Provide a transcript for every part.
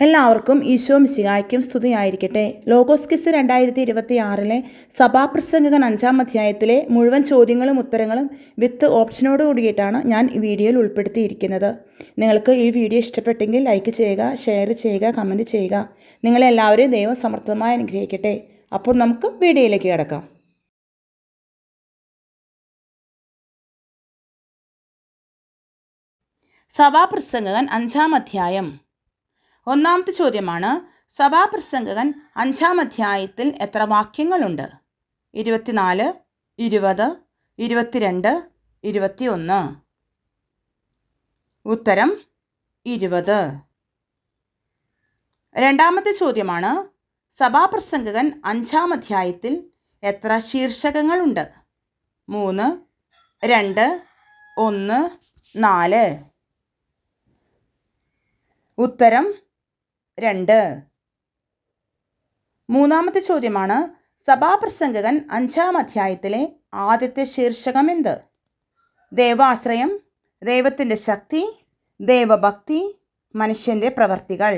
എല്ലാവർക്കും ഈശോ മിശിഹായ്ക്കും സ്തുതിയായിരിക്കട്ടെ. Logos quiz 2026 സഭാപ്രസംഗകൻ 5-ാം അധ്യായത്തിലെ മുഴുവൻ ചോദ്യങ്ങളും ഉത്തരങ്ങളും വിത്ത് ഓപ്ഷനോട് കൂടിയിട്ടാണ് ഞാൻ ഈ വീഡിയോയിൽ ഉൾപ്പെടുത്തിയിരിക്കുന്നത്. നിങ്ങൾക്ക് ഈ വീഡിയോ ഇഷ്ടപ്പെട്ടെങ്കിൽ ലൈക്ക് ചെയ്യുക, ഷെയർ ചെയ്യുക, കമൻറ്റ് ചെയ്യുക. നിങ്ങളെല്ലാവരെയും ദൈവം സമൃദ്ധമായി അനുഗ്രഹിക്കട്ടെ. അപ്പോൾ നമുക്ക് വീഡിയോയിലേക്ക് കിടക്കാം. സഭാപ്രസംഗകൻ 5-ാം അധ്യായം. ഒന്നാമത്തെ ചോദ്യമാണ്, സഭാപ്രസംഗകൻ 5-ാം അധ്യായത്തിൽ എത്ര വാക്യങ്ങളുണ്ട്? 24, 20, 22, 21. ഉത്തരം 20. രണ്ടാമത്തെ ചോദ്യമാണ്, സഭാപ്രസംഗകൻ 5-ാം അധ്യായത്തിൽ എത്ര ശീർഷകങ്ങളുണ്ട്? 3, 2, 1, 4. ഉത്തരം 2. മൂന്നാമത്തെ ചോദ്യമാണ്, സഭാപ്രസംഗകൻ 5-ാം അധ്യായത്തിലെ ആദ്യത്തെ ശീർഷകം എന്ത്? ദൈവാശ്രയം, ദൈവത്തിൻ്റെ ശക്തി, ദൈവഭക്തി, മനുഷ്യൻ്റെ പ്രവർത്തികൾ.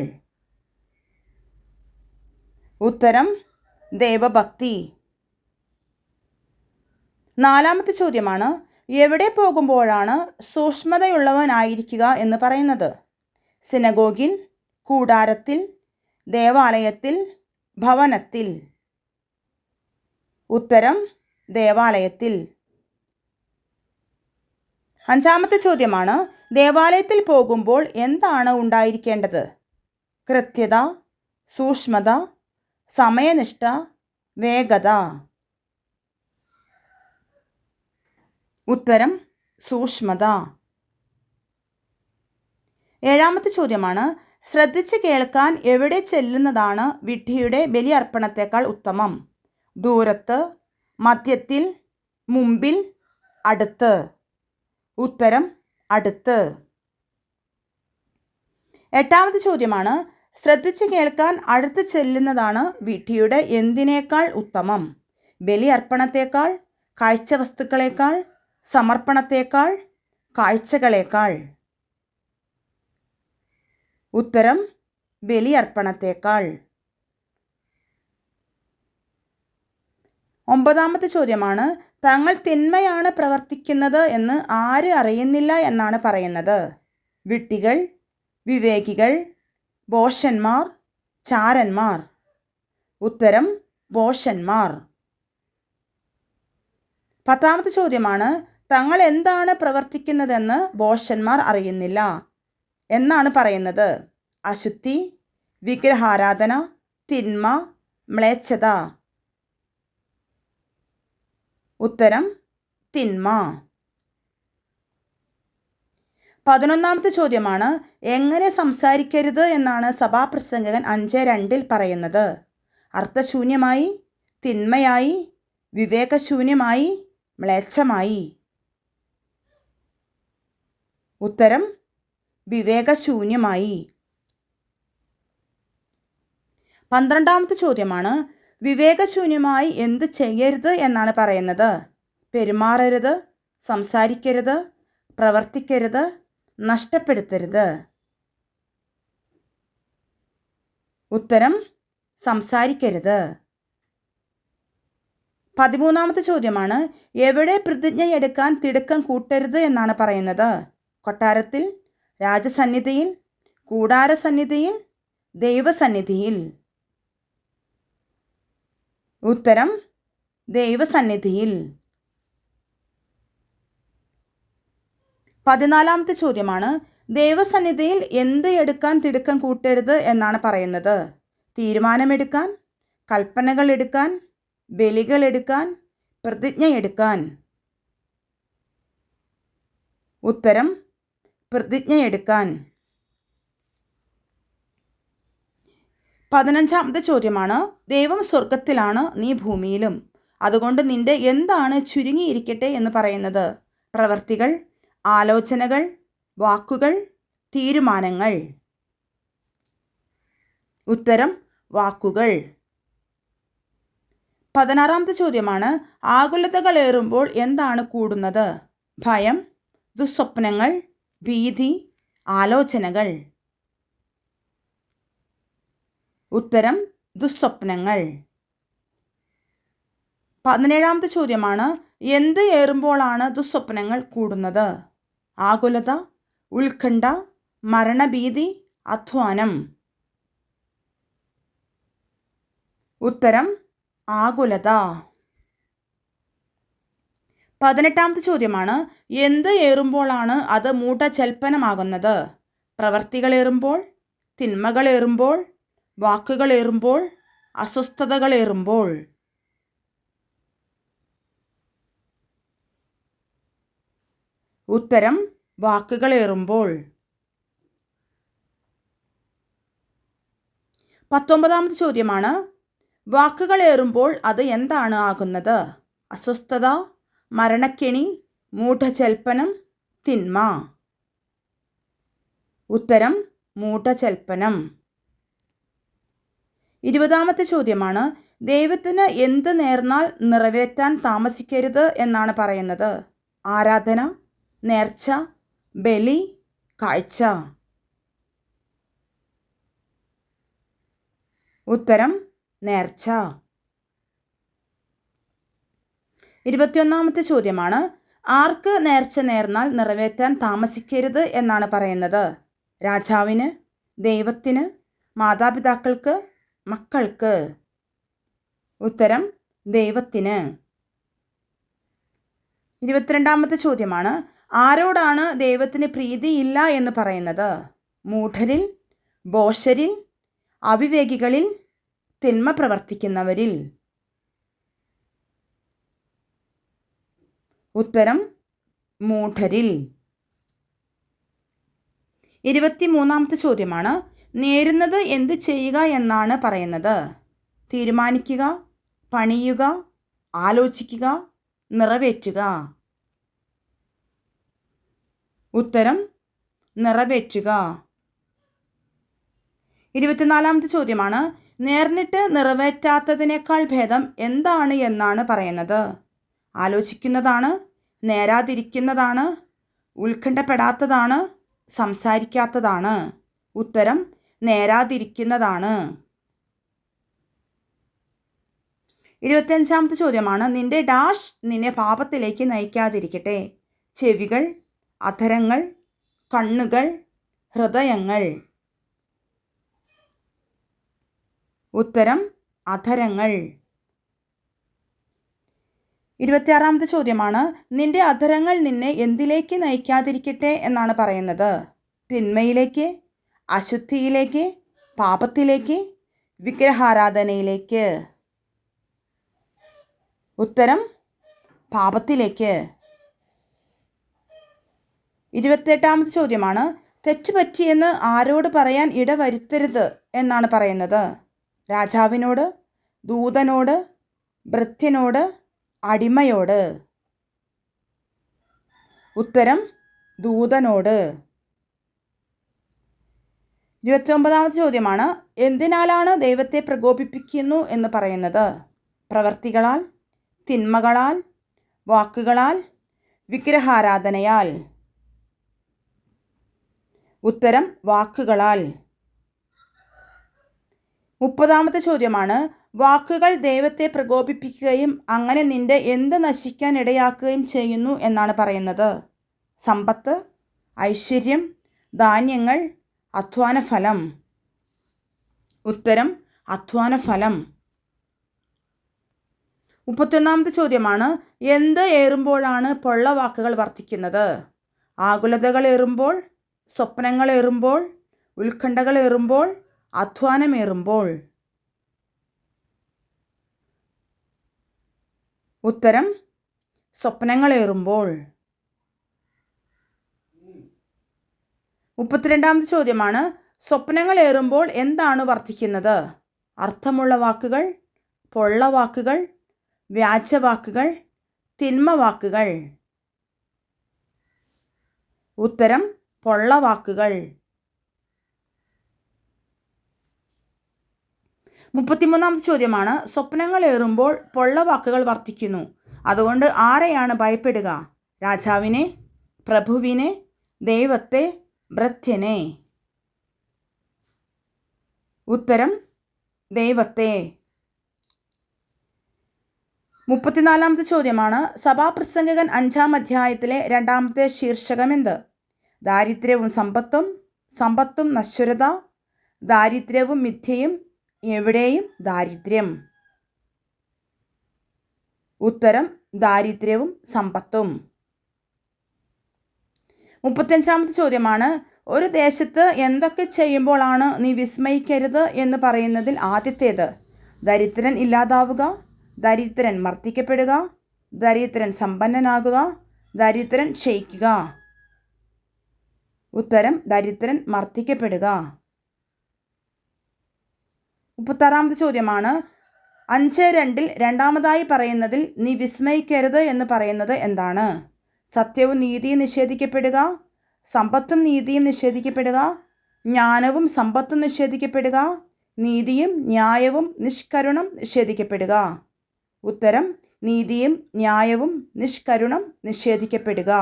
ഉത്തരം ദൈവഭക്തി. നാലാമത്തെ ചോദ്യമാണ്, എവിടെ പോകുമ്പോഴാണ് സൂക്ഷ്മതയുള്ളവനായിരിക്കുക എന്ന് പറയുന്നത്? സിനഗോഗിൽ, കൂടാരത്തിൽ, ദേവാലയത്തിൽ, ഭവനത്തിൽ. ഉത്തരം ദേവാലയത്തിൽ. അഞ്ചാമത്തെ ചോദ്യമാണ്, ദേവാലയത്തിൽ പോകുമ്പോൾ എന്താണ് ഉണ്ടായിരിക്കേണ്ടത്? കൃത്യത, സൂക്ഷ്മത, സമയനിഷ്ഠ, വേഗത. ഉത്തരം സൂക്ഷ്മത. ഏഴാമത്തെ ചോദ്യമാണ്, ശ്രദ്ധിച്ച് കേൾക്കാൻ എവിടെ ചെല്ലുന്നതാണ് വിഡ്ഢിയുടെ ബലിയർപ്പണത്തേക്കാൾ ഉത്തമം? ദൂരത്ത്, മധ്യത്തിൽ, മുമ്പിൽ, അടുത്ത്. ഉത്തരം അടുത്ത്. എട്ടാമത്തെ ചോദ്യമാണ്, ശ്രദ്ധിച്ച് കേൾക്കാൻ അടുത്ത് ചെല്ലുന്നതാണ് വിഡ്ഢിയുടെ എന്തിനേക്കാൾ ഉത്തമം? ബലിയർപ്പണത്തേക്കാൾ, കാഴ്ചവസ്തുക്കളേക്കാൾ, സമർപ്പണത്തേക്കാൾ, കാഴ്ചകളേക്കാൾ. ഉത്തരം ബലിയർപ്പണത്തേക്കാൾ. ഒമ്പതാമത്തെ ചോദ്യമാണ്, തങ്ങൾ തിന്മയാണ് പ്രവർത്തിക്കുന്നത് എന്ന് ആര് അറിയുന്നില്ല എന്നാണ് പറയുന്നത്? വിഡ്ഢികൾ, വിവേകികൾ, ഭോഷന്മാർ, ചാരന്മാർ. ഉത്തരം ഭോഷന്മാർ. പത്താമത്തെ ചോദ്യമാണ്, തങ്ങൾ എന്താണ് പ്രവർത്തിക്കുന്നതെന്ന് ഭോഷന്മാർ അറിയുന്നില്ല എന്നാണ് പറയുന്നത്? അശുദ്ധി, വിഗ്രഹാരാധന, തിന്മ, മ്ലേച്ഛത. ഉത്തരം തിന്മ. 11ാമത്തെ ചോദ്യമാണ്, എങ്ങനെ സംസാരിക്കരുത് എന്നാണ് സഭാപ്രസംഗകൻ 5:2 പറയുന്നത്? അർത്ഥശൂന്യമായി, തിന്മയായി, വിവേകശൂന്യമായി, മ്ലേച്ഛമായി. ഉത്തരം വിവേകശൂന്യമായി. 12ാമത്തെ ചോദ്യമാണ്, വിവേകശൂന്യമായി എന്ത് ചെയ്യരുത് എന്നാണ് പറയുന്നത്? പെരുമാറരുത്, സംസാരിക്കരുത്, പ്രവർത്തിക്കരുത്, നഷ്ടപ്പെടുത്തരുത്. ഉത്തരം സംസാരിക്കരുത്. 13ാമത്തെ ചോദ്യമാണ്, എവിടെ പ്രതിജ്ഞയെടുക്കാൻ തിടുക്കം കൂട്ടരുത് എന്നാണ് പറയുന്നത്? കൊട്ടാരത്തിൽ, രാജസന്നിധിയിൽ, കൂടാരസന്നിധിയിൽ, ദൈവസന്നിധിയിൽ. ഉത്തരം ദൈവസന്നിധിയിൽ. 14ാമത്തെ ചോദ്യമാണ്, ദൈവസന്നിധിയിൽ എന്ത് എടുക്കാൻ തിടുക്കം കൂട്ടരുത് എന്നാണ് പറയുന്നത്? തീരുമാനമെടുക്കാൻ, കൽപ്പനകൾ എടുക്കാൻ, ബലികൾ എടുക്കാൻ, പ്രതിജ്ഞയെടുക്കാൻ. ഉത്തരം പ്രതിജ്ഞയെടുക്കാൻ. 15ാമത്തെ ചോദ്യമാണ്, ദൈവം സ്വർഗത്തിലാണ്, നീ ഭൂമിയിലും, അതുകൊണ്ട് നിന്റെ എന്താണ് ചുരുങ്ങിയിരിക്കട്ടെ എന്ന് പറയുന്നത്? പ്രവർത്തികൾ, ആലോചനകൾ, വാക്കുകൾ, തീരുമാനങ്ങൾ. ഉത്തരം വാക്കുകൾ. 16ാമത്തെ ചോദ്യമാണ്, ആകുലതകളേറുമ്പോൾ എന്താണ് കൂടുന്നത്? ഭയം, ദുസ്വപ്നങ്ങൾ, ഭീതി, ആലോചനകൾ. ഉത്തരം ദുസ്വപ്നങ്ങൾ. 17ാമത്തെ ചോദ്യമാണ്, എന്ത് ഏറുമ്പോഴാണ് ദുസ്വപ്നങ്ങൾ കൂടുന്നത്? ആകുലത, ഉത്കണ്ഠ, മരണഭീതി, അധ്വാനം. ഉത്തരം ആകുലത. 18ാമത്തെ ചോദ്യമാണ്, എന്ത് ഏറുമ്പോഴാണ് അത് മൂഢജൽപ്പനമാകുന്നത്? പ്രവർത്തികളേറുമ്പോൾ, തിന്മകളേറുമ്പോൾ, വാക്കുകളേറുമ്പോൾ, അസ്വസ്ഥതകളേറുമ്പോൾ. ഉത്തരം വാക്കുകളേറുമ്പോൾ. 19ാമത്തെ ചോദ്യമാണ്, വാക്കുകളേറുമ്പോൾ അത് എന്താണ് ആകുന്നത്? അസ്വസ്ഥത, മരണക്കെണി, മൂഢജൽപ്പനം, തിന്മ. ഉത്തരം മൂഢജൽപ്പനം. 20ാമത്തെ ചോദ്യമാണ്, ദൈവത്തിന് എന്ത് നേർന്നാൽ നിറവേറ്റാൻ താമസിക്കരുത് എന്നാണ് പറയുന്നത്? ആരാധന, നേർച്ച, ബലി, കാഴ്ച. ഉത്തരം നേർച്ച. 21ാമത്തെ ചോദ്യമാണ്, ആർക്ക് നേർച്ച നേർന്നാൽ നിറവേറ്റാൻ താമസിക്കരുത് എന്നാണ് പറയുന്നത്? രാജാവിന്, ദൈവത്തിന്, മാതാപിതാക്കൾക്ക്, മക്കൾക്ക്. ഉത്തരം ദൈവത്തിന്. 22ാമത്തെ ചോദ്യമാണ്, ആരോടാണ് ദൈവത്തിന് പ്രീതിയില്ല എന്ന് പറയുന്നത്? മൂഢരിൽ, ഭോഷരിൽ, അവിവേകികളിൽ, തിന്മ പ്രവർത്തിക്കുന്നവരിൽ. ഉത്തരം മൂഢരിൽ. 23ാമത്തെ ചോദ്യമാണ്, നേരുന്നത് എന്ത് ചെയ്യുക എന്നാണ് പറയുന്നത്? തീരുമാനിക്കുക, പണിയുക, ആലോചിക്കുക, നിറവേറ്റുക. ഉത്തരം നിറവേറ്റുക. 24ാമത്തെ ചോദ്യമാണ്, നേർന്നിട്ട് നിറവേറ്റാത്തതിനേക്കാൾ ഭേദം എന്താണ് എന്നാണ് പറയുന്നത്? ആലോചിക്കുന്നതാണ്, നേരാതിരിക്കുന്നതാണ്, ഉത്കണ്ഠപ്പെടാത്തതാണ്, സംസാരിക്കാത്തതാണ്. ഉത്തരം നേരാതിരിക്കുന്നതാണ്. 25ാമത്തെ ചോദ്യമാണ്, നിന്റെ ഡാഷ് നിന്നെ പാപത്തിലേക്ക് നയിക്കാതിരിക്കട്ടെ. ചെവികൾ, അധരങ്ങൾ, കണ്ണുകൾ, ഹൃദയങ്ങൾ. ഉത്തരം അധരങ്ങൾ. 26ാമത്തെ ചോദ്യമാണ്, നിന്റെ അധരങ്ങൾ നിന്നെ എന്തിലേക്ക് നയിക്കാതിരിക്കട്ടെ എന്നാണ് പറയുന്നത്? തിന്മയിലേക്ക്, അശുദ്ധിയിലേക്ക്, പാപത്തിലേക്ക്, വിഗ്രഹാരാധനയിലേക്ക്. ഉത്തരം പാപത്തിലേക്ക്. 28ാമത്തെ ചോദ്യമാണ്, തെറ്റുപറ്റിയെന്ന് ആരോട് പറയാൻ ഇടവരുത്തരുത് എന്നാണ് പറയുന്നത്? രാജാവിനോട്, ദൂതനോട്, ഭൃത്യനോട്, അടിമയോട്. ഉത്തരം ദൂതനോട്. 29ാമത്തെ ചോദ്യമാണ്, എന്തിനാലാണ് ദൈവത്തെ പ്രകോപിപ്പിക്കുന്നു എന്ന് പറയുന്നത്? പ്രവർത്തികളാൽ, തിന്മകളാൽ, വാക്കുകളാൽ, വിഗ്രഹാരാധനയാൽ. ഉത്തരം വാക്കുകളാൽ. 30ാമത്തെ ചോദ്യമാണ്, വാക്കുകൾ ദൈവത്തെ പ്രകോപിപ്പിക്കുകയും അങ്ങനെ നിന്റെ എന്ത് നശിക്കാൻ ഇടയാക്കുകയും ചെയ്യുന്നു എന്നാണ് പറയുന്നത്? സമ്പത്ത്, ഐശ്വര്യം, ധാന്യങ്ങൾ, അധ്വാനഫലം. ഉത്തരം അധ്വാനഫലം. 31ാമത്തെ ചോദ്യമാണ്, എന്ത് ഏറുമ്പോഴാണ് പൊള്ളവാക്കുകൾ വർദ്ധിക്കുന്നത്? ആകുലതകളേറുമ്പോൾ, സ്വപ്നങ്ങളേറുമ്പോൾ, ഉത്കണ്ഠകളേറുമ്പോൾ, അധ്വാനമേറുമ്പോൾ. ഉത്തരം സ്വപ്നങ്ങളേറുമ്പോൾ. 32ാമത്തെ ചോദ്യമാണ്, സ്വപ്നങ്ങളേറുമ്പോൾ എന്താണ് വർദ്ധിക്കുന്നത്? അർത്ഥമുള്ള വാക്കുകൾ, പൊള്ളവാക്കുകൾ, വ്യാജവാക്കുകൾ, തിന്മവാക്കുകൾ. ഉത്തരം പൊള്ളവാക്കുകൾ. 33ാമത്തെ ചോദ്യമാണ്, സ്വപ്നങ്ങളേറുമ്പോൾ പൊള്ളവാക്കുകൾ വർദ്ധിക്കുന്നു, അതുകൊണ്ട് ആരെയാണ് ഭയപ്പെടുക? രാജാവിനെ, പ്രഭുവിനെ, ദൈവത്തെ, ഭൃത്യനെ. ഉത്തരം ദൈവത്തെ. 34-ാമത്തെ ചോദ്യമാണ് സഭാപ്രസംഗകൻ 5-ാം അധ്യായത്തിലെ 2-ാമത്തെ ശീർഷകം എന്ത്? ദാരിദ്ര്യവും സമ്പത്തും, സമ്പത്തും നശ്വരത, ദാരിദ്ര്യവും മിഥ്യയും, എവിടെയും ദാരിദ്ര്യം. ഉത്തരം ദാരിദ്ര്യവും സമ്പത്തും. 35-ാമത്തെ ചോദ്യമാണ് ഒരു ദേശത്ത് എന്തൊക്കെ ചെയ്യുമ്പോഴാണ് നീ വിസ്മയിക്കരുത് എന്ന് പറയുന്നതിൽ ആദ്യത്തേത്? ദരിദ്രൻ ഇല്ലാതാവുക, ദരിദ്രൻ മർദ്ദിക്കപ്പെടുക, ദരിദ്രൻ സമ്പന്നനാകുക, ദരിദ്രൻ ക്ഷയിക്കുക. ഉത്തരം ദരിദ്രൻ മർദ്ദിക്കപ്പെടുക. 36-ാമത്തെ ചോദ്യമാണ് 5:2 രണ്ടാമതായി പറയുന്നതിൽ നീ വിസ്മയിക്കരുത് എന്ന് പറയുന്നത് എന്താണ്? സത്യവും നീതിയും നിഷേധിക്കപ്പെടുക, സമ്പത്തും നീതിയും നിഷേധിക്കപ്പെടുക, ജ്ഞാനവും സമ്പത്തും നിഷേധിക്കപ്പെടുക, നീതിയും ന്യായവും നിഷ്കരുണം നിഷേധിക്കപ്പെടുക. ഉത്തരം നീതിയും ന്യായവും നിഷ്കരുണം നിഷേധിക്കപ്പെടുക.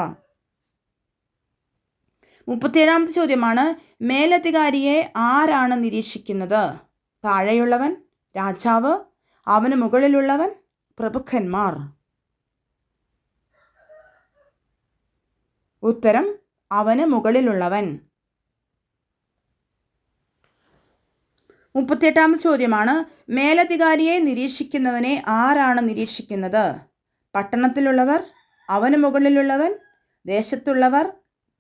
37-ാമത്തെ ചോദ്യമാണ് മേലധികാരിയെ ആരാണ് നിരീക്ഷിക്കുന്നത്? താഴെയുള്ളവൻ, രാജാവ്, അവന് മുകളിലുള്ളവൻ, പ്രഭുക്കന്മാർ. ഉത്തരം അവന് മുകളിലുള്ളവൻ. 38-ാമത്തെ ചോദ്യമാണ് മേലധികാരിയെ നിരീക്ഷിക്കുന്നവനെ ആരാണ് നിരീക്ഷിക്കുന്നത്? പട്ടണത്തിലുള്ളവർ, അവന് മുകളിലുള്ളവൻ, ദേശത്തുള്ളവർ,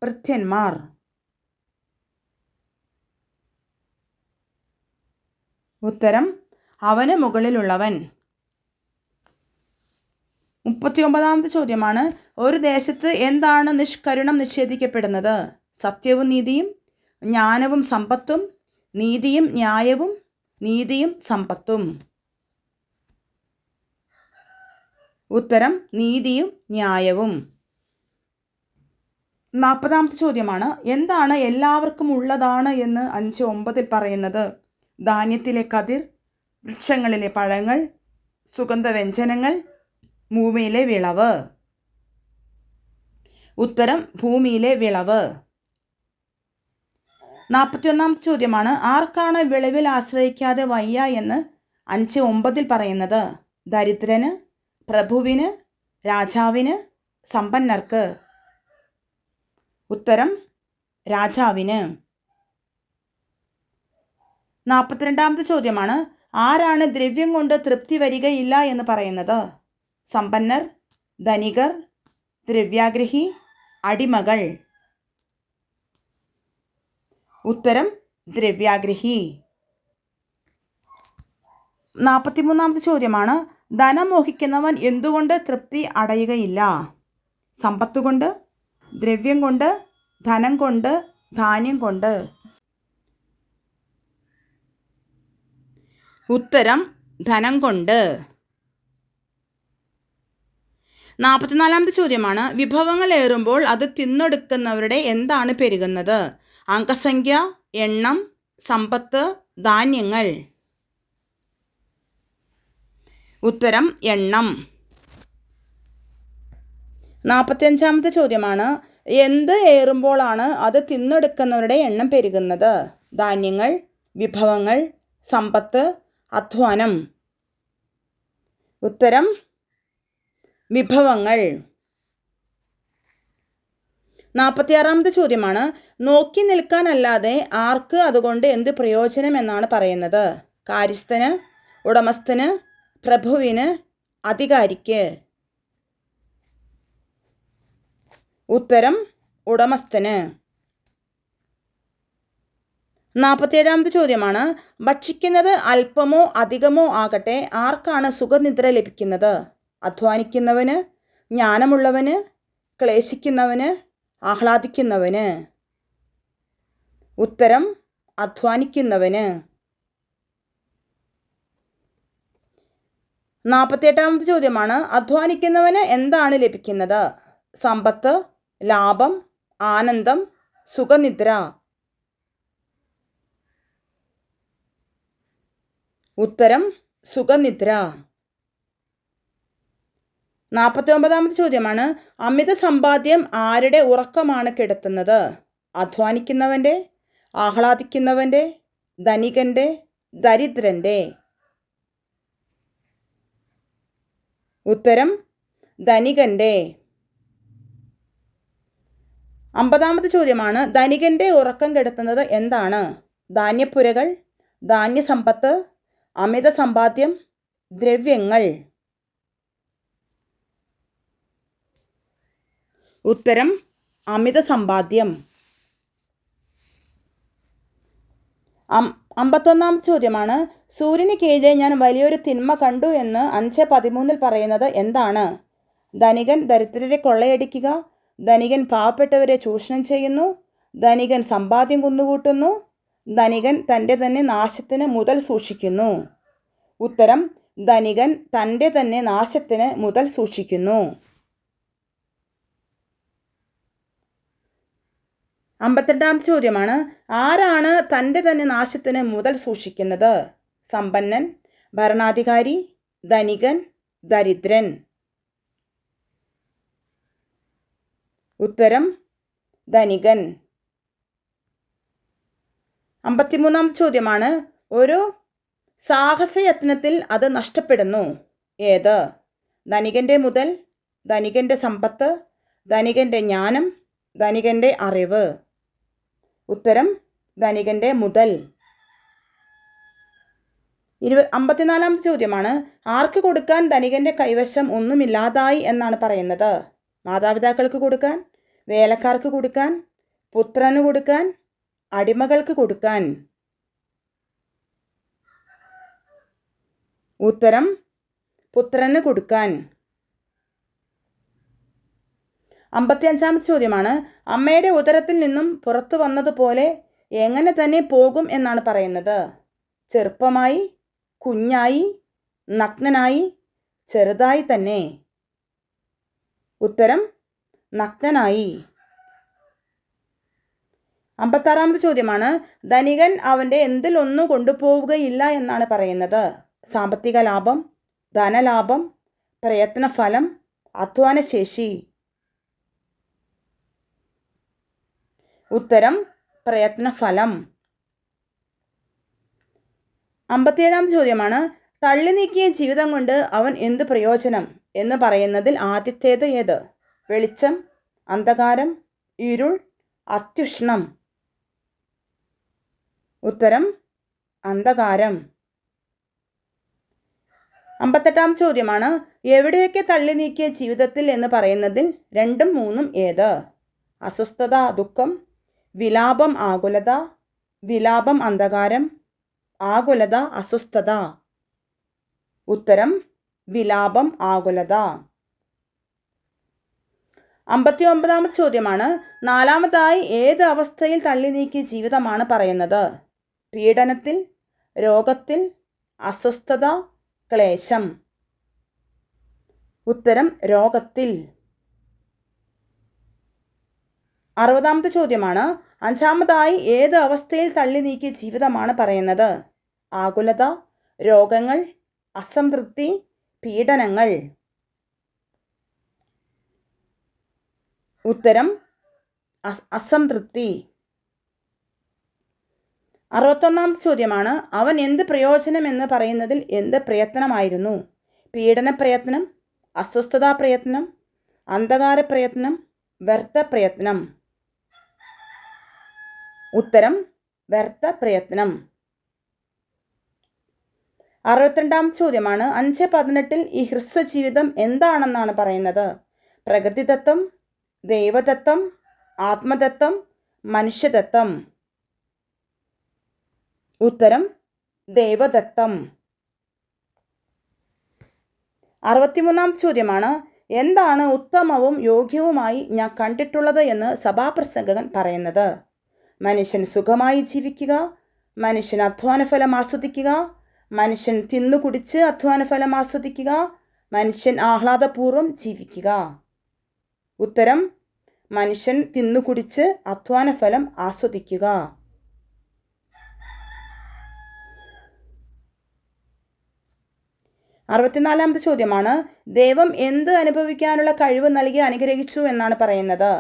ഭൃത്യന്മാർ. ഉത്തരം അവന് മുകളിലുള്ളവൻ. 39-ാമത്തെ ചോദ്യമാണ് ഒരു ദേശത്ത് എന്താണ് നിഷ്കരുണം നിഷേധിക്കപ്പെടുന്നത്? സത്യവും നീതിയും, ജ്ഞാനവും സമ്പത്തും, നീതിയും ന്യായവും, നീതിയും സമ്പത്തും. ഉത്തരം നീതിയും ന്യായവും. 40-ാമത്തെ ചോദ്യമാണ് എന്താണ് എല്ലാവർക്കും ഉള്ളതാണ് എന്ന് 5:9 പറയുന്നത്? ധാന്യത്തിലെ കതിർ, വൃക്ഷങ്ങളിലെ പഴങ്ങൾ, സുഗന്ധവ്യഞ്ജനങ്ങൾ, ഭൂമിയിലെ വിളവ്. ഉത്തരം ഭൂമിയിലെ വിളവ്. 41-ാമത്തെ ചോദ്യമാണ് ആർക്കാണ് വിളവിൽ ആശ്രയിക്കാതെ വയ്യ എന്ന് 5:9 പറയുന്നത്? ദരിദ്രന്, പ്രഭുവിന്, രാജാവിന്, സമ്പന്നർക്ക്. ഉത്തരം രാജാവിന്. 42-ാമത്തെ ചോദ്യമാണ് ആരാണ് ദ്രവ്യം കൊണ്ട് തൃപ്തി വരികയില്ല എന്ന് പറയുന്നത്? സമ്പന്നർ, ധനികർ, ദ്രവ്യാഗ്രഹി, അടിമകൾ. ഉത്തരം ദ്രവ്യാഗ്രഹി. 43-ാമത്തെ ചോദ്യമാണ് ധനം മോഹിക്കുന്നവൻ എന്തുകൊണ്ട് തൃപ്തി അടയുകയില്ല? സമ്പത്ത് കൊണ്ട്, ദ്രവ്യം കൊണ്ട്, ധനം കൊണ്ട്, ധാന്യം കൊണ്ട്. ഉത്തരം ധനം കൊണ്ട്. 44-ാമത്തെ ചോദ്യമാണ് വിഭവങ്ങൾ ഏറുമ്പോൾ അത് തിന്നൊടുക്കുന്നവരുടെ എന്താണ് പെരുകുന്നത്? അംഗസംഖ്യ, എണ്ണം, സമ്പത്ത്, ധാന്യങ്ങൾ. ഉത്തരം എണ്ണം. 45-ാമത്തെ ചോദ്യമാണ് എന്ത് ഏറുമ്പോഴാണ് അത് തിന്നൊടുക്കുന്നവരുടെ എണ്ണം പെരുകുന്നത്? ധാന്യങ്ങൾ, വിഭവങ്ങൾ, സമ്പത്ത്, അധ്വാനം. ഉത്തരം വിഭവങ്ങൾ. 46-ാമത്തെ ചോദ്യമാണ് നോക്കി നിൽക്കാനല്ലാതെ ആർക്ക് അതുകൊണ്ട് എന്ത് പ്രയോജനം എന്നാണ് പറയുന്നത്? കാര്യസ്ഥന്, ഉടമസ്ഥന്, പ്രഭുവിന്, അധികാരിക്ക്. ഉത്തരം ഉടമസ്ഥന്. 47-ാമത്തെ ചോദ്യമാണ് ഭക്ഷിക്കുന്നത് അല്പമോ അധികമോ ആകട്ടെ ആർക്കാണ് സുഖനിദ്ര ലഭിക്കുന്നത്? അധ്വാനിക്കുന്നവന്, ജ്ഞാനമുള്ളവന്, ക്ലേശിക്കുന്നവന്, ആഹ്ലാദിക്കുന്നവന്. ഉത്തരം അധ്വാനിക്കുന്നവന്. 48-ാമത്തെ ചോദ്യമാണ് അധ്വാനിക്കുന്നവന് എന്താണ് ലഭിക്കുന്നത്? സമ്പത്ത്, ലാഭം, ആനന്ദം, സുഖനിദ്ര. ഉത്തരം സുഖനിദ്ര. 49-ാമത്തെ ചോദ്യമാണ് അമിത സമ്പാദ്യം ആരുടെ ഉറക്കമാണ് കെടുത്തുന്നത്? അധ്വാനിക്കുന്നവൻ്റെ, ആഹ്ലാദിക്കുന്നവൻ്റെ, ധനികൻ്റെ, ദരിദ്രൻ്റെ. ഉത്തരം ധനികൻ്റെ. 50-ാമത്തെ ചോദ്യമാണ്, ധനികൻ്റെ ഉറക്കം കെടുത്തുന്നത് എന്താണ്? ധാന്യപ്പുരകൾ, ധാന്യസമ്പത്ത്, അമിത സമ്പാദ്യം, ദ്രവ്യങ്ങൾ. ഉത്തരം അമിത സമ്പാദ്യം. 51-ാമത്തെ ചോദ്യമാണ്, സൂര്യന് കീഴെ ഞാൻ വലിയൊരു തിന്മ കണ്ടു എന്ന് 5:13 പറയുന്നത് എന്താണ്? ധനികൻ ദരിദ്രരെ കൊള്ളയടിക്കുക, ധനികൻ പാവപ്പെട്ടവരെ ചൂഷണം ചെയ്യുന്നു, ധനികൻ സമ്പാദ്യം കുന്നുകൂട്ടുന്നു, ധനികൻ തൻ്റെ തന്നെ നാശത്തിന് മുതൽ സൂക്ഷിക്കുന്നു. ഉത്തരം ധനികൻ തൻ്റെ തന്നെ നാശത്തിന് മുതൽ സൂക്ഷിക്കുന്നു. 52-ാമത്തെ ചോദ്യമാണ്, ആരാണ് തൻ്റെ തന്നെ നാശത്തിന് മുതൽ സൂക്ഷിക്കുന്നത്? സമ്പന്നൻ, ഭരണാധികാരി, ധനികൻ, ദരിദ്രൻ. ഉത്തരം ധനികൻ. 53-ാമത്തെ ചോദ്യമാണ്, ഒരു സാഹസയത്നത്തിൽ അത് നഷ്ടപ്പെടുന്നു. ഏത്? ധനികൻ്റെ മുതൽ, ധനികൻ്റെ സമ്പത്ത്, ധനികൻ്റെ ജ്ഞാനം, ധനികൻ്റെ അറിവ്. ഉത്തരം ധനികൻ്റെ മുതൽ. 54-ാമത്തെ ചോദ്യമാണ്, ആർക്ക് കൊടുക്കാൻ ധനികൻ്റെ കൈവശം ഒന്നുമില്ലാതായി എന്നാണ് പറയുന്നത്? മാതാപിതാക്കൾക്ക് കൊടുക്കാൻ, വേലക്കാർക്ക് കൊടുക്കാൻ, പുത്രന് കൊടുക്കാൻ, അടിമകൾക്ക് കൊടുക്കാൻ. ഉത്തരം പുത്രന് കൊടുക്കാൻ. 55-ാമത്തെ ചോദ്യമാണ്, അമ്മയുടെ ഉദരത്തിൽ നിന്നും പുറത്തു വന്നതുപോലെ എങ്ങനെ തന്നെ പോകും എന്നാണ് പറയുന്നത്? ചെറുപ്പമായി, കുഞ്ഞായി, നഗ്നനായി, ചെറുതായി തന്നെ. ഉത്തരം നഗ്നനായി. 56-ാമത്തെ ചോദ്യമാണ്, ധനികൻ അവൻ്റെ എന്തിലൊന്നും കൊണ്ടുപോവുകയില്ല എന്നാണ് പറയുന്നത്? സാമ്പത്തിക ലാഭം, ധനലാഭം, പ്രയത്നഫലം, അധ്വാനശേഷി. ഉത്തരം പ്രയത്നഫലം. 57-ാമത്തെ ചോദ്യമാണ്, തള്ളി നീക്കിയ ജീവിതം കൊണ്ട് അവൻ എന്ത് പ്രയോജനം എന്ന് പറയുന്നതിൽ ആദ്യത്തേത് ഏത്? വെളിച്ചം, അന്ധകാരം, ഇരുൾ, അത്യുഷ്ണം. ഉത്തരം അന്ധകാരം. 58-ാമത്തെ ചോദ്യമാണ്, എവിടെയൊക്കെ തള്ളി നീക്കിയ ജീവിതത്തിൽ എന്ന് പറയുന്നതിൽ 2ഉം 3ഉം ഏത്? അസ്വസ്ഥത, ദുഃഖം, വിലാപം, ആകുലത, വിലാപം, അന്ധകാരം, ആകുലത, അസ്വസ്ഥത. ഉത്തരം വിലാപം, ആകുലത. 59-ാമത്തെ ചോദ്യമാണ്, നാലാമതായി ഏത് അവസ്ഥയിൽ തള്ളി നീക്കിയ ജീവിതമാണ് പറയുന്നത്? പീഡനത്തിൽ, രോഗത്തിൽ, അസ്വസ്ഥത, ക്ലേശം. ഉത്തരം രോഗത്തിൽ. 60-ാമത്തെ ചോദ്യമാണ്, 5-ാമതായി ഏത് അവസ്ഥയിൽ തള്ളി നീക്കിയ ജീവിതമാണ് പറയുന്നത്? ആകുലത, രോഗങ്ങൾ, അസംതൃപ്തി, പീഡനങ്ങൾ. ഉത്തരം അസംതൃപ്തി. 61-ാമത്തെ ചോദ്യമാണ്, അവൻ എന്ത് പ്രയോജനം എന്ന് പറയുന്നതിൽ എന്ത് പ്രയത്നമായിരുന്നു? പീഡന പ്രയത്നം, അസ്വസ്ഥതാ പ്രയത്നം, അന്ധകാര പ്രയത്നം, വ്യർത്ഥ പ്രയത്നം. ഉത്തരം വ്യർത്ഥ പ്രയത്നം. 62-ാമത്തെ ചോദ്യമാണ്, 5:18 ഈ ഹ്രസ്വജീവിതം എന്താണെന്നാണ് പറയുന്നത്? പ്രകൃതിദത്തം, ദൈവദത്തം, ആത്മദത്തം, മനുഷ്യദത്തം. ഉത്തരം ദൈവദത്തം. 63-ാമത്തെ ചോദ്യമാണ്, എന്താണ് ഉത്തമവും യോഗ്യവുമായി ഞാൻ കണ്ടിട്ടുള്ളത് എന്ന് സഭാപ്രസംഗകൻ പറയുന്നത്? മനുഷ്യൻ സുഖമായി ജീവിക്കുക, മനുഷ്യൻ അധ്വാനഫലം ആസ്വദിക്കുക, മനുഷ്യൻ തിന്നുകുടിച്ച് അധ്വാനഫലം ആസ്വദിക്കുക, മനുഷ്യൻ ആഹ്ലാദപൂർവ്വം ജീവിക്കുക. ഉത്തരം മനുഷ്യൻ തിന്നുകുടിച്ച് അധ്വാനഫലം ആസ്വദിക്കുക. 64-ാമത്തെ ചോദ്യമാണ്, ദൈവം എന്ത് അനുഭവിക്കാനുള്ള കഴിവ് നൽകി അനുഗ്രഹിച്ചു എന്നാണ് പറയുന്നത്?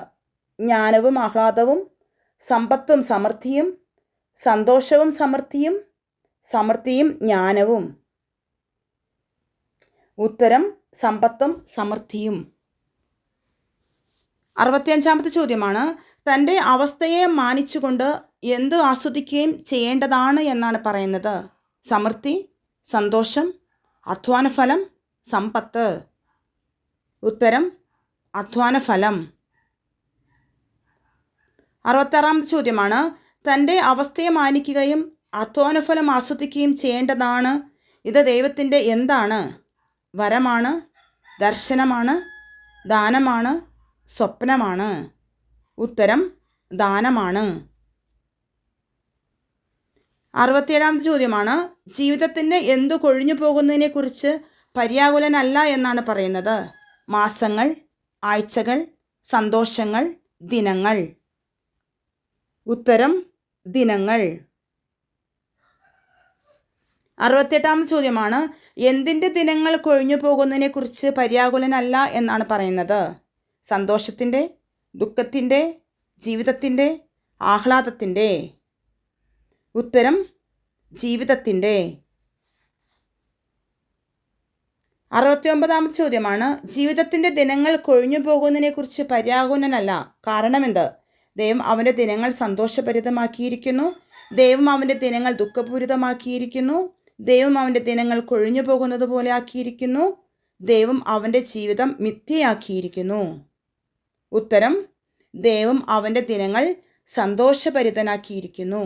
ജ്ഞാനവും ആഹ്ലാദവും, സമ്പത്തും സമൃദ്ധിയും, സന്തോഷവും സമൃദ്ധിയും, സമൃദ്ധിയും ജ്ഞാനവും. ഉത്തരം സമ്പത്തും സമൃദ്ധിയും. 65-ാമത്തെ ചോദ്യമാണ്, തൻ്റെ അവസ്ഥയെ മാനിച്ചുകൊണ്ട് എന്ത് ആസ്വദിക്കുകയും ചെയ്യേണ്ടതാണ് എന്നാണ് പറയുന്നത്? സമൃദ്ധി, സന്തോഷം, അധ്വാനഫലം, സമ്പത്ത്. ഉത്തരം അധ്വാനഫലം. 66-ാമത്തെ ചോദ്യമാണ്, തൻ്റെ അവസ്ഥയെ മാനിക്കുകയും അധ്വാനഫലം ആസ്വദിക്കുകയും ചെയ്യേണ്ടതാണ്. ഇത് ദൈവത്തിൻ്റെ എന്താണ്? വരമാണ്, ദർശനമാണ്, ദാനമാണ്, സ്വപ്നമാണ്. ഉത്തരം ദാനമാണ്. 67-ാമത്തെ ചോദ്യമാണ്, ജീവിതത്തിൻ്റെ എന്തു കൊഴിഞ്ഞു പോകുന്നതിനെക്കുറിച്ച് പര്യാകുലനല്ല എന്നാണ് പറയുന്നത്? മാസങ്ങൾ, ആഴ്ചകൾ, സന്തോഷങ്ങൾ, ദിനങ്ങൾ. ഉത്തരം ദിനങ്ങൾ. 68-ാമത്തെ ചോദ്യമാണ്, എന്തിൻ്റെ ദിനങ്ങൾ കൊഴിഞ്ഞു പോകുന്നതിനെക്കുറിച്ച് പര്യാകുലനല്ല എന്നാണ് പറയുന്നത്? സന്തോഷത്തിൻ്റെ, ദുഃഖത്തിൻ്റെ, ജീവിതത്തിൻ്റെ, ആഹ്ലാദത്തിൻ്റെ. ഉത്തരം ജീവിതത്തിൻ്റെ. 69-ാമത്തെ ചോദ്യമാണ്, ജീവിതത്തിൻ്റെ ദിനങ്ങൾ കൊഴിഞ്ഞു പോകുന്നതിനെക്കുറിച്ച് പര്യാകുലനല്ല. കാരണമെന്ത്? ദൈവം അവൻ്റെ ദിനങ്ങൾ സന്തോഷഭരിതമാക്കിയിരിക്കുന്നു. ദൈവം അവൻ്റെ ദിനങ്ങൾ ദുഃഖപൂരിതമാക്കിയിരിക്കുന്നു. ദൈവം അവൻ്റെ ദിനങ്ങൾ കൊഴിഞ്ഞു പോകുന്നത് പോലെ ആക്കിയിരിക്കുന്നു. ദൈവം അവൻ്റെ ജീവിതം മിഥ്യയാക്കിയിരിക്കുന്നു. ഉത്തരം ദൈവം അവൻ്റെ ദിനങ്ങൾ സന്തോഷഭരിതനാക്കിയിരിക്കുന്നു.